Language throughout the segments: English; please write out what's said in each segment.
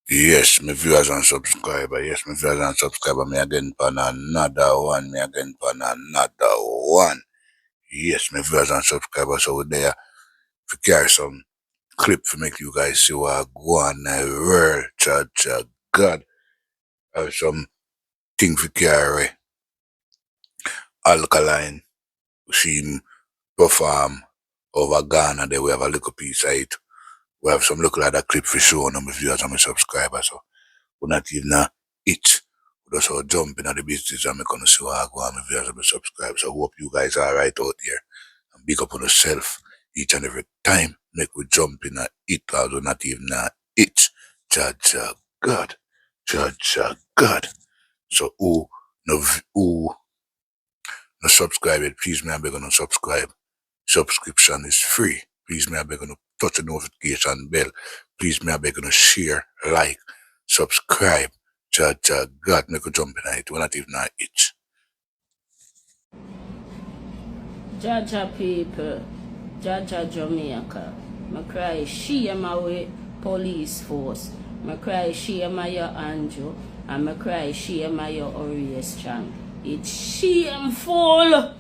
Yes, my viewers and subscribers. Yes, my viewers and subscribers. Me again pan another one. Me again pan another one. Yes, my viewers and subscribers over there. To carry some clip to make you guys see what I go on the world. God. I have some thing to carry. Alkaline. See him perform over Ghana. There we have a little piece of it. We have some look like that clip for sure on my viewers and my subscribers. So we're not even it. We just all jump into the business and make on see what I go on my viewers and my subscribers. So I hope you guys are right out there. And big up on yourself each and every time. Make we jump in it because we're not even it. God. God. So who no subscribe it, please me I beg on subscribe. Subscription is free. Please me I beg on touch the notification bell. Please me I beg on share, like, subscribe. God make a jump in it. We're not even it. Jaja people, Jaja Jamaica. I cry shame away police force. I cry shame your Andrew. And I cry shame your Orius Chang. It's shameful.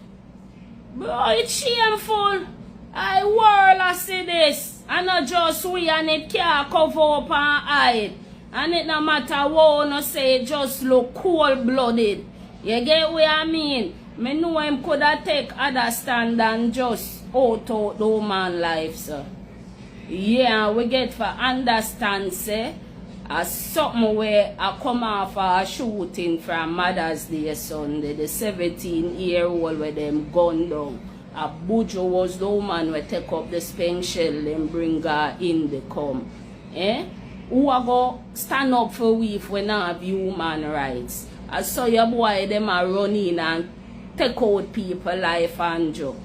Bro, it's shameful. I world I see this. And not just we and it can't cover up and hide. And it no matter what no say, just look cold-blooded. You get what I mean? Me know him could have take other stand than just out the woman life, sir. Yeah, we get for understand, say, as something where I come off a shooting from Mother's Day Sunday, the 17-year-old with them gunned down. A Bujo was the woman who take up the spank shell and bring her in the come. Who are go stand up for we if we not have human rights? I saw your boy them a run in and take out people life and job.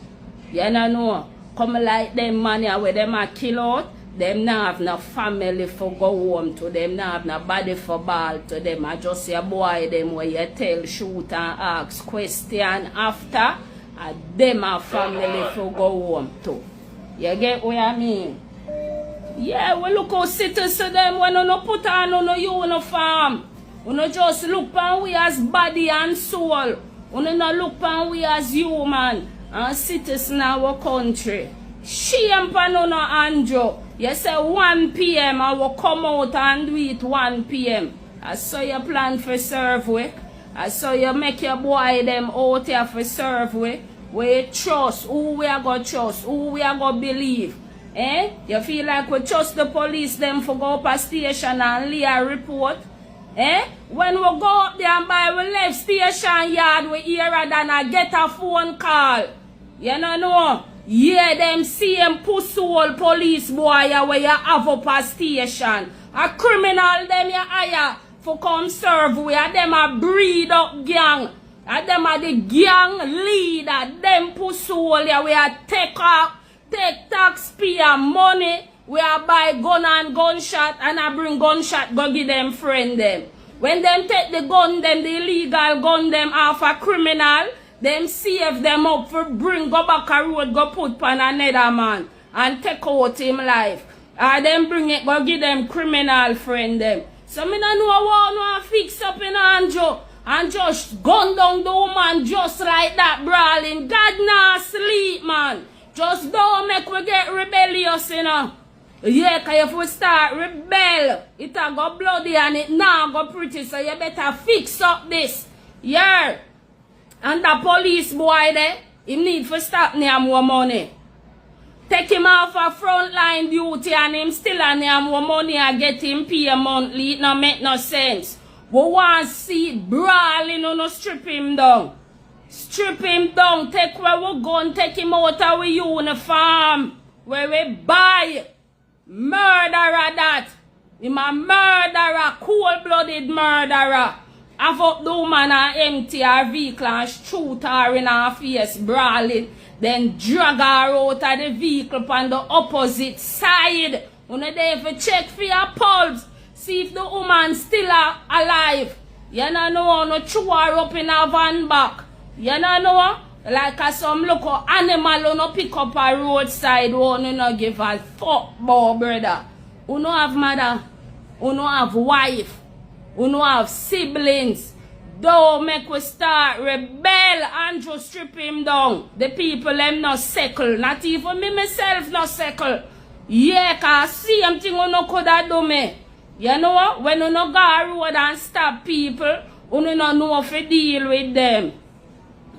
You know, come like them money where them a kill out, them not have no family for go home to them, not have no body for ball to them. I just your boy them where you tell, shoot and ask question after, and them a family for go home to. You get what I mean? Yeah, we look how cities to them when you no put on no uniform. We no just look on we as body and soul. We no look on we as human and cities in our country. Shame pan no Andrew. You say 1 p.m. I will come out and do it 1 p.m. I saw you plan for serve week. I saw you make your boy them out here for serve week. We trust, who we are going to trust, who we are going to believe. You feel like we trust the police them for go up a station and lay a report? When we go up there and by we left station yard, we hear than I get a phone call. You know? Yeah, them same pussy police boy where you have up a station. A criminal them you hire for come serve where them a breed up gang. And them are the gang leader. Them pussy where take taxpayer money. We are buy gun and gunshot and I bring gunshot go give them friend them. When them take the gun them, the illegal gun them off a criminal, them save them up for bring go back a road go put pan another man and take out him life. Or them bring it go give them criminal friend them. So me don't know what no fix up in Andrew and just gun down the woman just like that brawling. God nah sleep man. Just don't make we get rebellious, you know. Yeah, because if we start rebel, it a go bloody and it now go pretty. So you better fix up this. Yeah. And the police boy there, he need to stop near more money. Take him off a frontline duty and him still on near more money and get him pay monthly. It no make no sense. We want to see it brawling on no strip him down. Strip him down, take where we gun, take him out of our uniform. Where we buy. Murderer that. Him a murderer, cold-blooded murderer. Have up the woman and empty her vehicle and shoot her in her face, brawling. Then drag her out of the vehicle on the opposite side. You know they have to check for your pulse. See if the woman still alive. You know, no throw her up in a van back. You know, like some local animal who no pick up a roadside one, you no give a fuck, boy, brother. Who no have mother? uno have wife, uno have siblings. Don't make we start rebel and just strip him down. The people them not settle. Not even me myself not settle. Yeah, cause same thing uno coulda do me. You know what? When uno go road and stop people, uno no know if to deal with them.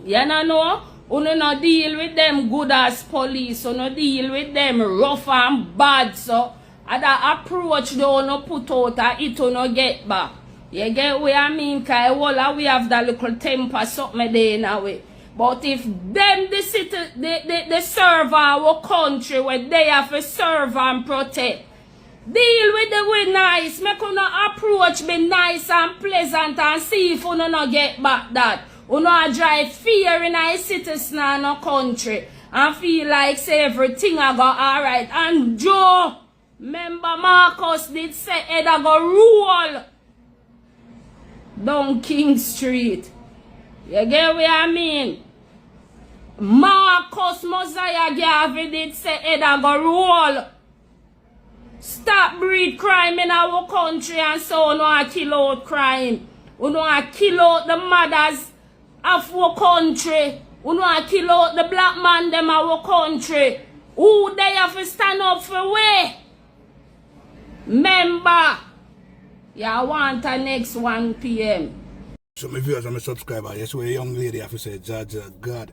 You know? Uno no deal with them good as police. Uno deal with them rough and bad. So, that approach don't uno put out and it uno get back. You get what I mean? Cause we have that little temper something there in a way. But if them they serve our country where they have to serve and protect, deal with them with nice. Make uno approach be nice and pleasant and see if uno no get back that. Uno drive fear in our citizens in our country and feel like say everything I go alright. And Joe, remember Marcus did say head I go rule down King Street. You get what I mean? Marcus Mosiah Garvey did say head I go rule. Stop breed crime in our country and so uno kill out crime. Uno kill out the mothers of our country. Uno kill out the black man them our country. Who they have to stand up for we? Member. Yeah, want a next 1 p.m. So my viewers and my subscribers, yes, where a young lady have to say, Jaja, God,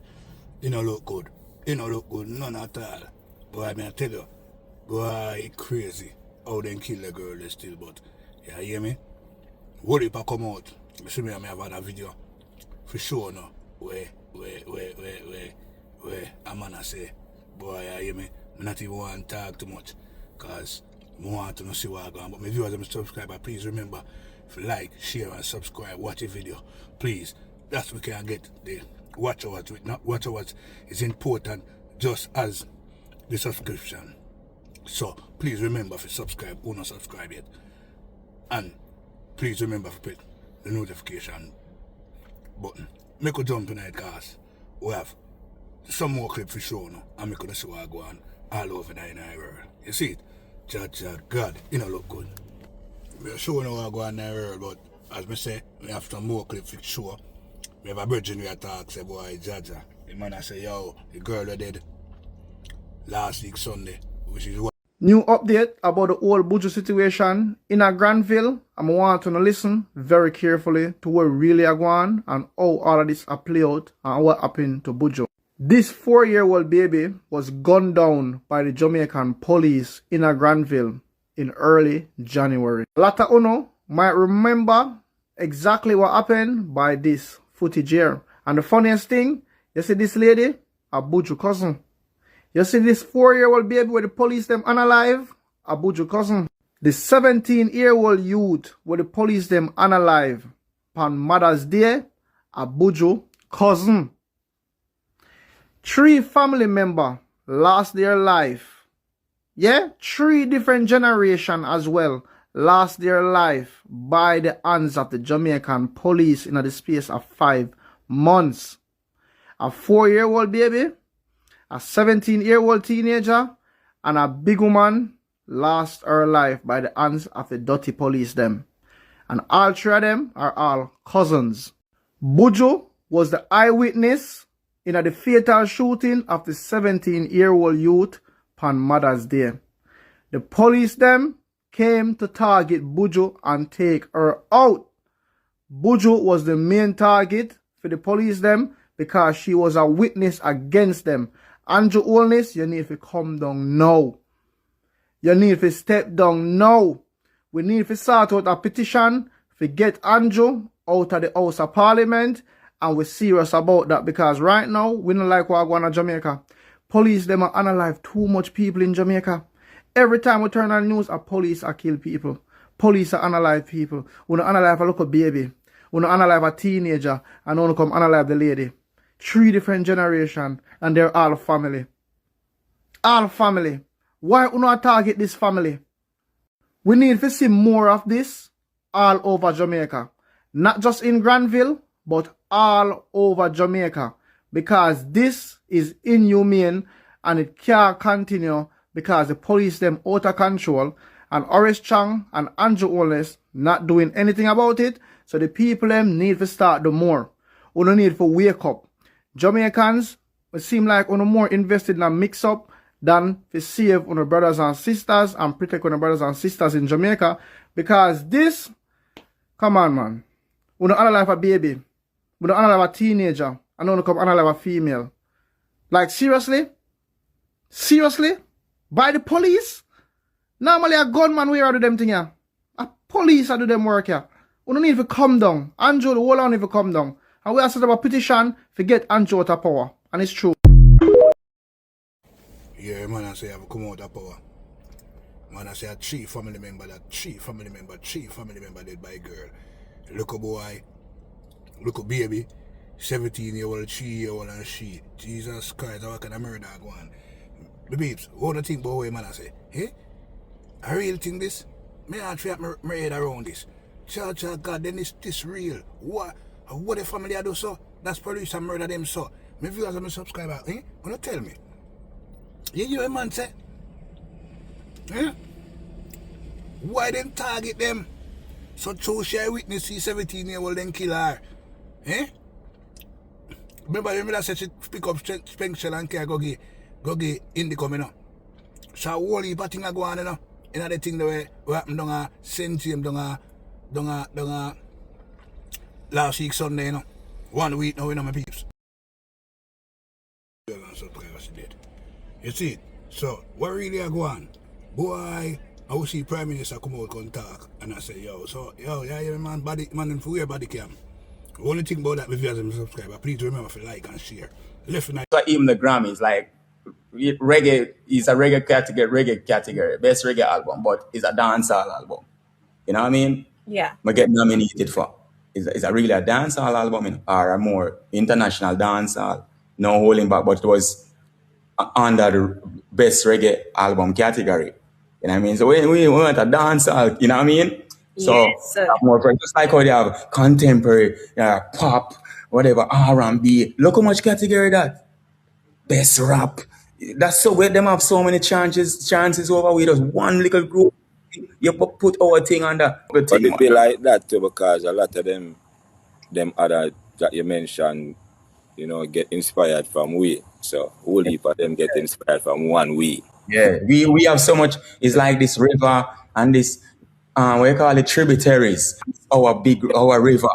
you don't look good. You don't look good, none at all. Boy, I mean, I tell you, boy, crazy. How they kill the girl still, but, yeah, you hear me? What if I come out? You see me, I may have had a video. For sure, no. Where, I'm gonna say, boy, you hear me? I not even want to talk too much, because I want to see what I'm going. But my viewers and my subscribers, please remember, if you like, share and subscribe, watch the video. Please, that's what we can get the watch hours. Watch hours is important just as the subscription. So please remember to subscribe who not subscribe yet. And please remember to put the notification button. Make a jump tonight, guys. We have some more clips for sure now. And make a see what go on all over the world. You see it? Jaja, God, you know look good. We're sure now what go on in the world, but as I say, we have some more clips for sure. We have a virgin we attack, say boy, Jaja. The man I say, yo, the girl that did last week Sunday, which is what. New update about the whole Buju situation in a Granville. I want to listen very carefully to what really are going on and how all of this are play out and what happened to Buju. This 4-year-old baby was gunned down by the Jamaican police in a Granville in early January. A lot of you might remember exactly what happened by this footage here. And the funniest thing, you see this lady, a Buju cousin. You see this 4-year-old baby where the police them unalive, a Buju cousin. The 17-year-old youth where the police them unalive on Mother's Day, a Buju cousin. 3 family members lost their life. Yeah, 3 different generations as well lost their life by the hands of the Jamaican police in the space of 5 months. A 4-year-old baby, a 17-year-old teenager, and a big woman lost her life by the hands of the dirty police them. And all 3 of them are all cousins. Buju was the eyewitness in the fatal shooting of the 17-year-old youth on Mother's Day. The police them came to target Buju and take her out. Buju was the main target for the police them because she was a witness against them. Andrew Holness, you need to come down now. You need to step down now. We need to sort out a petition to get Andrew out of the House of Parliament, and we're serious about that because right now, we don't like what going on in Jamaica. Police, them are unalive too much people in Jamaica. Every time we turn on the news, a police are kill people. Police are unalive people. We don't unalive a little baby. We don't unalive a teenager, and we don't come unalive the lady. 3 different generations, and they're all family. All family. Why we not target this family? We need to see more of this all over Jamaica. Not just in Granville, but all over Jamaica. Because this is inhumane and it can't continue because the police them out of control and Oris Chang and Andrew Oles not doing anything about it. So the people them need to start do more. We don't need to wake up. Jamaicans, it seem like we more invested in a mix up than to save our brothers and sisters and protect our brothers and sisters in Jamaica. Because this, come on man, we don't analyze a baby, we don't analyze a teenager, and don't come analyze a female. Like seriously? Seriously? By the police? Normally a gunman will do them thing here. A police do them work here. We don't need to come down. Andrew, the whole lot need to come down. And we have set up a petition to get Andrew out of power. And it's true. Yeah, man, I say I have come out of power. Man, I say a three family member dead by girl. Look a boy, look a baby, 17-year-old, 3-year-old and she. Jesus Christ, how can I murder go on? The babes, what do you think about what man I say? Eh? I really think this? Me not try my head around this. Child, God, then is this real? What the family I do so? That's police and murder them so. My viewers and my subscribers, eh? Wanna tell me? You hear a man say? Eh? Why them target them? So true share witness see 17-year-old then kill her. Eh? Remember that said she pick up spank shell and care go get indigo, you know. So a whole heap of things go on, you know. You know the thing the way what happened down a Sentium down a last week Sunday, you know. 1 week now, you know, my peeps. You see it? So what really I go on? Boy, I will see Prime Minister come out and talk and I say, yeah, man, them for your body cam. The only thing about that, if you as a subscriber, please remember to like and share. Left and right. So even the Grammys, like reggae is a reggae category, best reggae album, but it's a dancehall album. You know what I mean? Yeah. I get nominated for. Is a really a dancehall album or a more international dancehall? No holding back, but it was under the best reggae album category. You know what I mean? So we want a dancehall, you know what I mean? So Yes. more just like how they have contemporary, pop, whatever, R&B. Look how much category that. Best rap. That's so weird. Them have so many chances over with us. One little group. You put our thing on that. But it be like that too, because a lot of them other that you mentioned, you know, get inspired from we. So whole heap of them get inspired from one we. Yeah, we have so much. It's like this river and this what you call it, tributaries. Our river.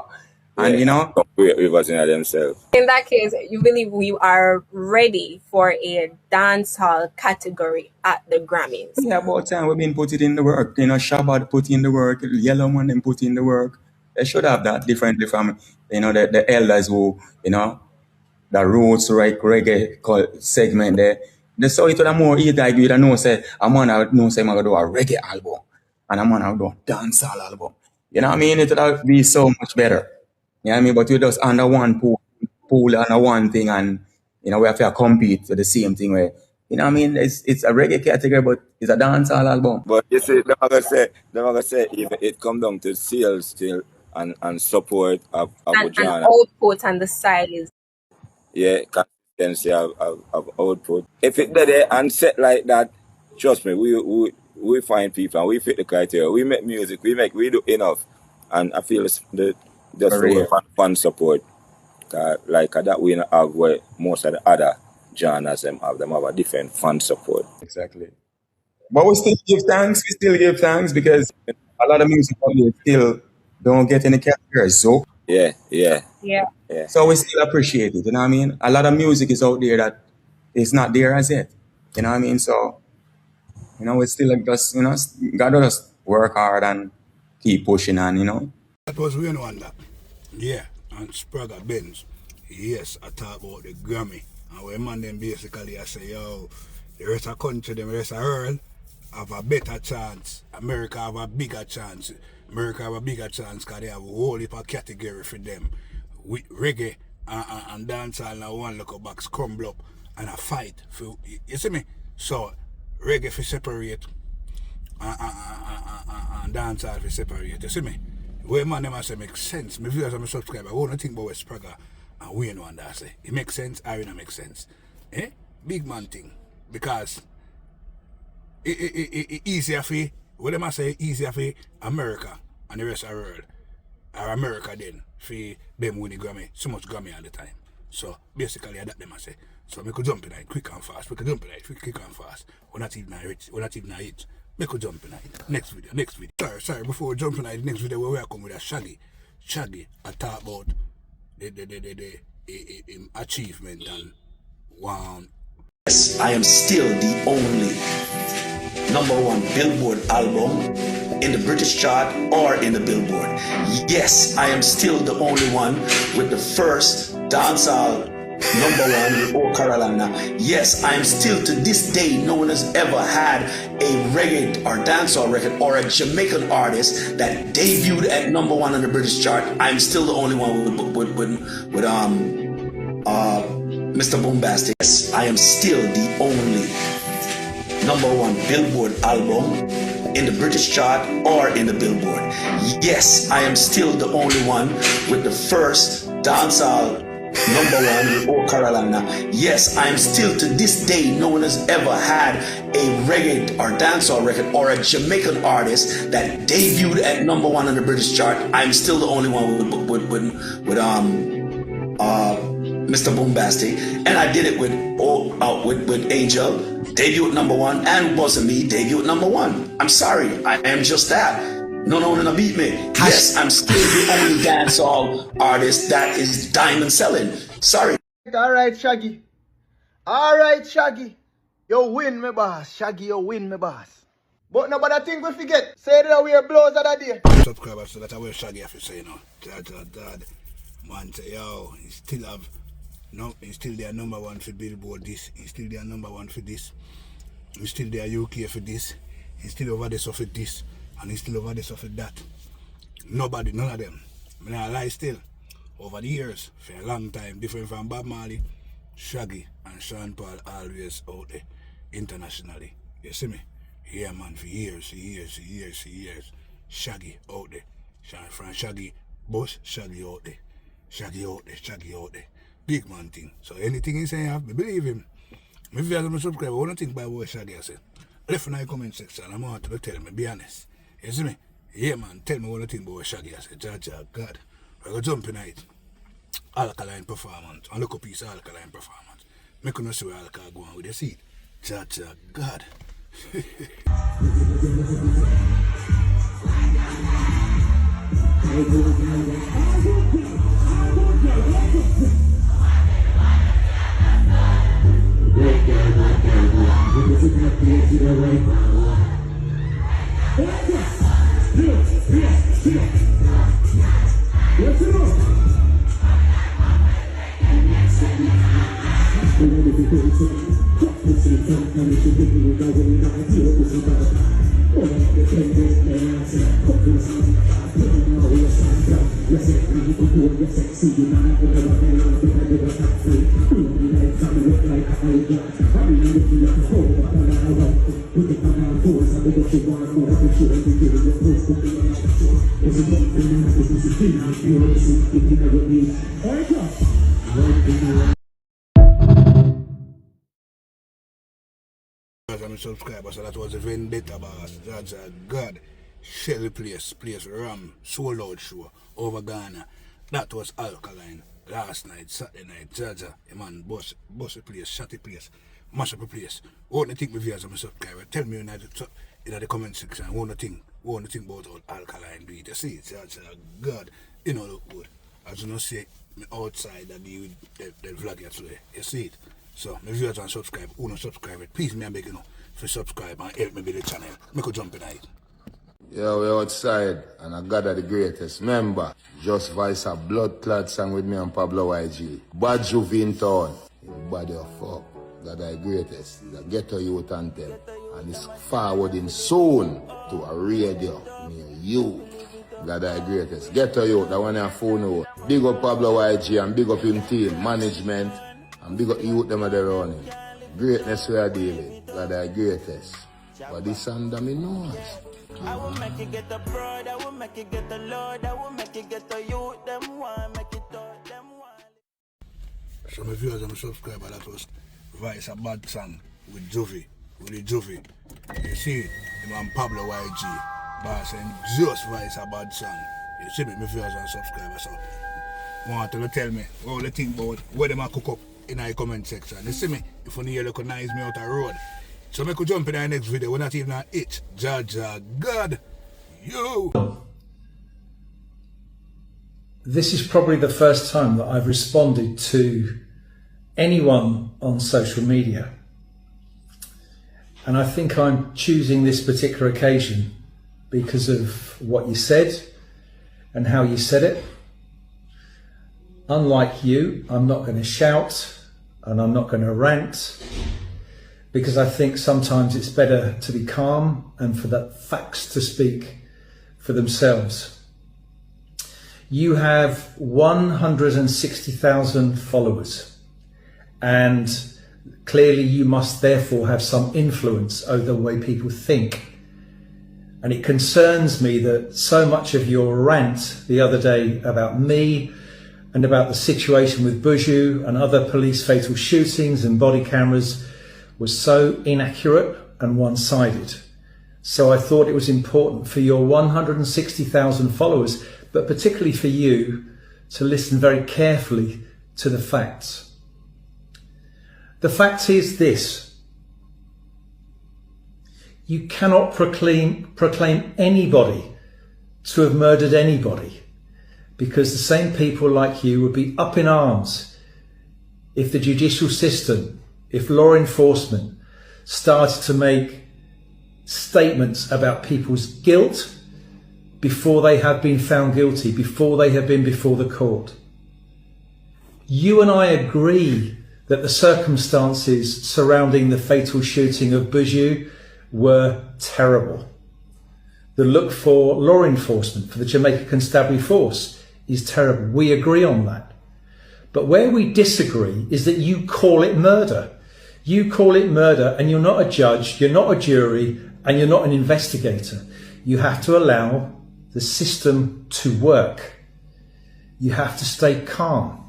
And you know, some great rivers in themselves. In that case, you believe we are ready for a dancehall category at the Grammys? yeah, about time we've been put it in the work. You know, Shabbat put in the work, Yellow Man them put in the work. They should have that differently from, you know, the elders who, you know, the roots like reggae segment there. They saw it with a more eat like you don't know say I'm gonna know say I'm gonna do a reggae album and I'm gonna do a dancehall album. You know what I mean? It would be so much better. You know what I mean? But we just under one pool under one thing, and you know we have to compete for the same thing where, you know what I mean? It's a reggae category, but it's a dancehall album. But you see, they're gonna say if it come down to sales still and support of And genre. output and the size. Yeah, consistency of output. If it there and set like that, trust me, we find people and we fit the criteria. We make music, we do enough, and I feel just for fan support. Like that we don't have where most of the other genres them have a different fan support. Exactly. But we still give thanks. Because a lot of music audience still don't get any categories. So Yeah. So we still appreciate it, you know what I mean? A lot of music is out there that is not there as yet, you know what I mean? So, you know, we still just, you know, gotta just work hard and keep pushing on, you know? That was we on that. Yeah, and SPRAGGA Benz. Yes, I talk about the Grammy. And when man them basically I say, yo, the rest of the country, the rest of the world have a better chance. America have a bigger chance. Because they have a whole heap of category for them. With reggae and dancehall and one local box crumble up and a fight for, you see me? So reggae for separate and dancehall for separate, you see me? Where man them say make sense. My viewers and my subscribers, I want to think about what SPRAGGA and we know what that say. It makes sense, I don't make sense. Big man thing. Because it easier for what them I say easier for America and the rest of the world, or America then, for them win the Grammy, so much Grammy at the time. So basically that them I say. So we could jump in it quick and fast. We could jump in it quick and fast. We're not even rich. We're not even it. We could jump in it. Next video. Sorry, before we jump in it, next video we will come with a Shaggy. Shaggy, I talk about the achievement and one. Yes, I am still the only #1 Billboard album in the British chart or in the Billboard. Yes, I am still the only one with the first dancehall #1 with O Carolina. Yes, I am still to this day, no one has ever had a reggae or dancehall record or a Jamaican artist that debuted at #1 on the British chart. I'm still the only one with Mr. Boombastic. Yes, I am still the only #1 Billboard album in the British chart or in the Billboard. Yes, I am still the only one with the first dancehall #1 with O Carolina. Yes, I am still to this day, no one has ever had a reggae or dancehall record or a Jamaican artist that debuted at #1 on the British chart. I'm still the only one with Mr. Boombastic, and I did it with Angel, debut at #1, and Wasn't Me, debut at #1. I'm sorry, I am just that. No beat me. Yes, I'm still the only dancehall artist that is diamond selling. Sorry. Alright, Shaggy. Alright, Shaggy. You win me, boss. Shaggy, you win me, boss. But nobody think we forget. Say that we blows of the day. Subscribers, so that's what Shaggy have to say now. Dad. Man, say, yo, he still have, no, he's still their #1 for Billboard this, he's still their #1 for this, he's still their UK for this, he's still over this for this, and he's still over this for that. Nobody, none of them. I mean, I lie still. Over the years, for a long time, different from Bob Marley, Shaggy and Sean Paul always out there internationally. You see me? Yeah, man, for years. Shaggy out there. From Shaggy, boss, Shaggy out there. Shaggy out there. Big man thing. So anything he say, I have to believe him. If you are a subscriber, what do you think by what Shaggy I said? Left in the comment section, I'm going to tell me, be honest. You see me? Yeah, man, tell me what you think about what Shaggy I said. God. We're going to jump in it. Alkaline performance. And look up piece of alkaline performance. Make you see where alkaline go on with the seed. God. I'm a subscriber, so that was a vendetta, boss. God. Shelly place Ram, sold out show over Ghana. That was alkaline. Last night, Saturday night, Jaja, man, boss the place, shut the place, mash up the place. What do you think with you as a subscriber? Tell me in the comment section, what do you think about all alkaline do it? You see, Jaja, God, you know look good. As you know, say, me outside that deal with the vlog here today. You see it? So, my viewers and subscribe, who not subscribe it, please me and beg you know, to subscribe and help me build the channel. Make a jump in it. Yeah, we're outside, and I got the greatest. Remember, just voice a blood clot song with me and Pablo YG. Bad Juvie in town. Body of fuck. Got the greatest. The ghetto youth anthem. And it's forwarding soon to a radio near you. Got the greatest. Ghetto youth, the one on phone over. Big up Pablo YG and big up him team, management, and big up youth them at the running. Greatness we are dealing. Got the greatest. But this under me knows. I will make you get the pride, I will make you get the Lord, I will make you get the youth, them one, make it all, them one. So my viewers and my subscribers, that was Vice a bad song with Juvie, You see it? man Pablo YG. Boss and just voice a bad song. You see me viewers and subscribers. So want to tell me all the think about what them a cook up in the comment section. You see me, if you need to recognize me out the road. So me could jump in the next video. We're not even at it. Jaja God. You. This is probably the first time that I've responded to anyone on social media. And I think I'm choosing this particular occasion because of what you said and how you said it. Unlike you, I'm not going to shout and I'm not going to rant, because I think sometimes it's better to be calm and for the facts to speak for themselves. You have 160,000 followers, and clearly you must therefore have some influence over the way people think. And it concerns me that so much of your rant the other day about me and about the situation with Buju and other police fatal shootings and body cameras was so inaccurate and one-sided. So I thought it was important for your 160,000 followers, but particularly for you, to listen very carefully to the facts. The fact is this: you cannot proclaim anybody to have murdered anybody, because the same people like you would be up in arms if the judicial system, if law enforcement started to make statements about people's guilt before they have been found guilty, before they have been before the court. You and I agree that the circumstances surrounding the fatal shooting of Buju were terrible. The look for law enforcement, for the Jamaica Constabulary Force, is terrible. We agree on that. But where we disagree is that you call it murder. You call it murder, and you're not a judge, you're not a jury, and you're not an investigator. You have to allow the system to work. You have to stay calm.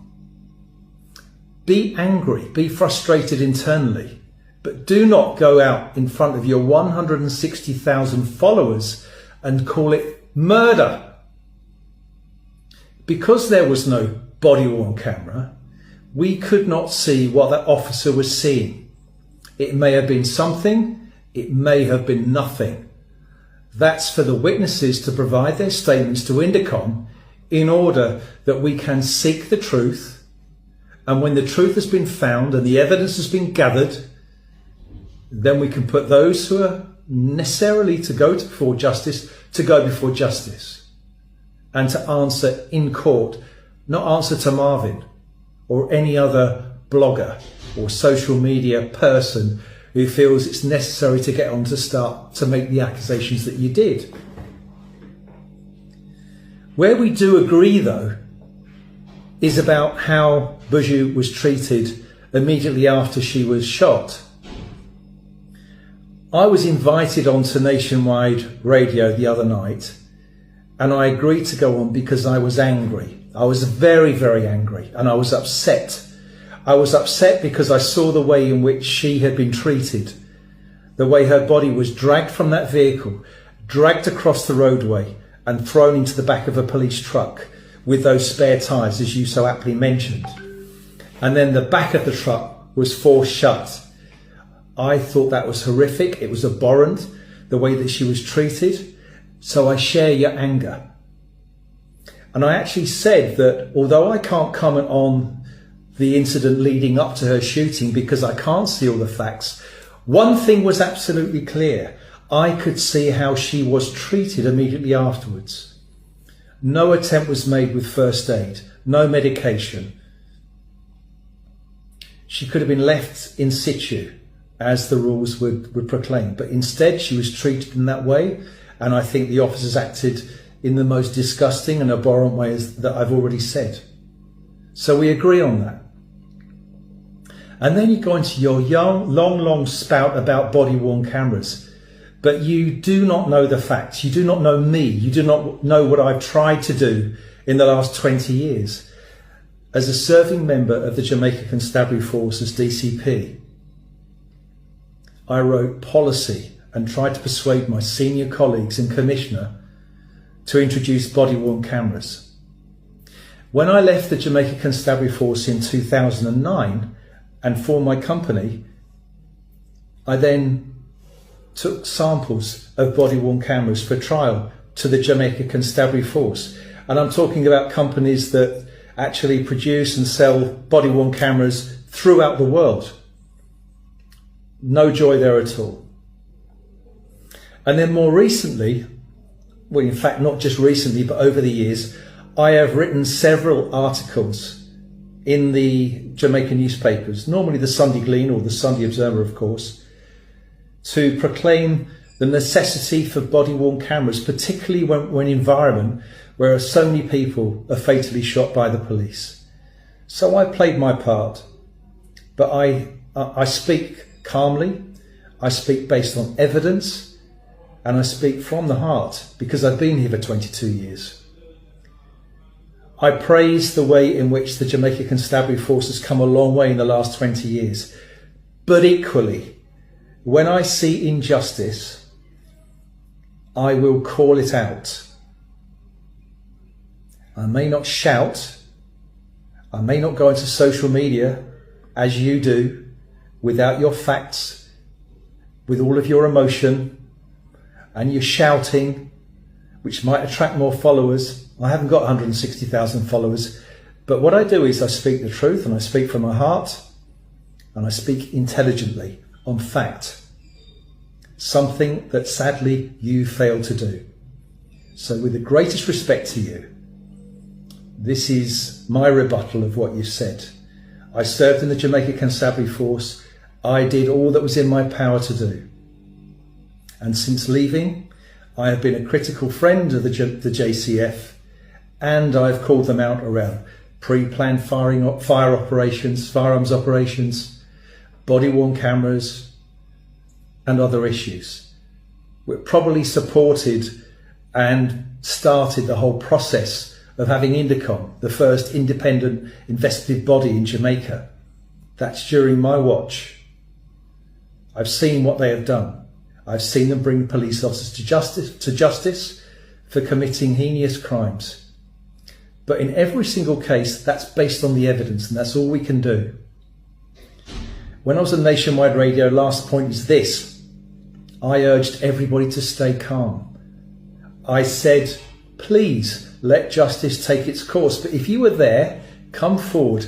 Be angry, be frustrated internally, but do not go out in front of your 160,000 followers and call it murder. Because there was no body-worn camera, we could not see what that officer was seeing. It may have been something, it may have been nothing. That's for the witnesses to provide their statements to Indicom in order that we can seek the truth. And when the truth has been found and the evidence has been gathered, then we can put those who are necessarily to go before justice and to answer in court, not answer to Marvin or any other blogger or social media person who feels it's necessary to get on to start to make the accusations that you did. Where we do agree, though, is about how Buju was treated immediately after she was shot. I was invited onto nationwide radio the other night, and I agreed to go on because I was angry. I was very, very angry, and I was upset. I was upset because I saw the way in which she had been treated, the way her body was dragged from that vehicle, dragged across the roadway and thrown into the back of a police truck with those spare tyres, as you so aptly mentioned. And then the back of the truck was forced shut. I thought that was horrific. It was abhorrent, the way that she was treated. So I share your anger. And I actually said that although I can't comment on the incident leading up to her shooting because I can't see all the facts, one thing was absolutely clear. I could see how she was treated immediately afterwards. No attempt was made with first aid, no medication. She could have been left in situ, as the rules would proclaim, but instead she was treated in that way, and I think the officers acted in the most disgusting and abhorrent ways that I've already said. So we agree on that. And then you go into your long spout about body-worn cameras. But you do not know the facts. You do not know me. You do not know what I've tried to do in the last 20 years. As a serving member of the Jamaica Constabulary Force as DCP, I wrote policy and tried to persuade my senior colleagues and commissioner to introduce body-worn cameras. When I left the Jamaica Constabulary Force in 2009 and formed my company, I then took samples of body-worn cameras for trial to the Jamaica Constabulary Force. And I'm talking about companies that actually produce and sell body-worn cameras throughout the world. No joy there at all. And then more recently, well, in fact, not just recently, but over the years, I have written several articles in the Jamaican newspapers, normally the Sunday Glean or the Sunday Observer, of course, to proclaim the necessity for body-worn cameras, particularly when in an environment where so many people are fatally shot by the police. So I played my part, but I speak calmly, I speak based on evidence, and I speak from the heart because I've been here for 22 years. I praise the way in which the Jamaica Constabulary Force has come a long way in the last 20 years, but equally, when I see injustice, I will call it out. I may not shout, I may not go into social media as you do, without your facts, with all of your emotion, and you're shouting, which might attract more followers. I haven't got 160,000 followers, but what I do is I speak the truth and I speak from my heart and I speak intelligently on fact, something that sadly you fail to do. So with the greatest respect to you, this is my rebuttal of what you said. I served in the Jamaica Constabulary Force. I did all that was in my power to do. And since leaving, I have been a critical friend of the JCF, and I've called them out around pre-planned firearms operations, body-worn cameras, and other issues. We're probably supported and started the whole process of having Indicom, the first independent investigative body in Jamaica. That's during my watch. I've seen what they have done. I've seen them bring police officers to justice for committing heinous crimes. But in every single case, that's based on the evidence, and that's all we can do. When I was on Nationwide Radio, last point is this. I urged everybody to stay calm. I said, please let justice take its course. But if you were there, come forward,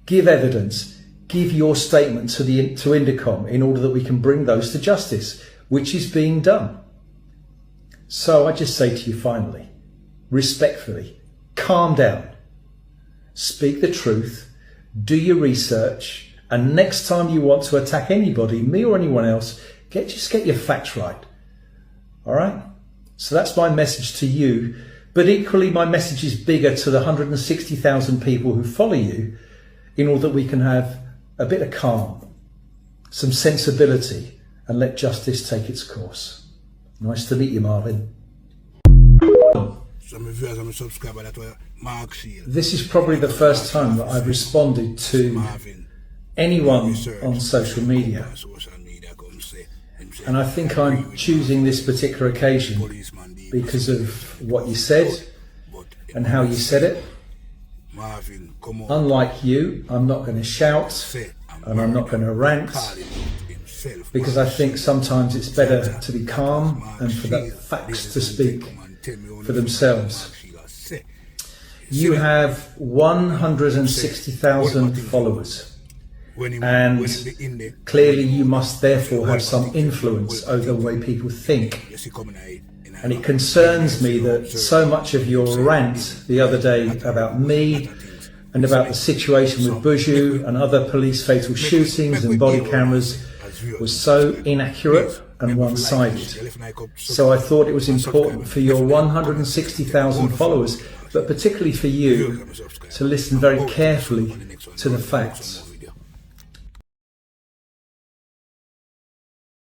give evidence, give your statement to Indicom in order that we can bring those to justice, which is being done. So I just say to you finally, respectfully, calm down, speak the truth, do your research, and next time you want to attack anybody, me or anyone else, just get your facts right. All right? So that's my message to you. But equally, my message is bigger to the 160,000 people who follow you in order that we can have a bit of calm, some sensibility, and let justice take its course. Nice to meet you, Marvin. This is probably the first time that I've responded to anyone on social media. And I think I'm choosing this particular occasion because of what you said and how you said it. Unlike you, I'm not going to shout and I'm not going to rant, because I think sometimes it's better to be calm and for the facts to speak for themselves. You have 160,000 followers, and clearly you must therefore have some influence over the way people think. And it concerns me that so much of your rant the other day about me and about the situation with Buju and other police fatal shootings and body cameras was so inaccurate and one-sided. So I thought it was important for your 160,000 followers, but particularly for you, to listen very carefully to the facts.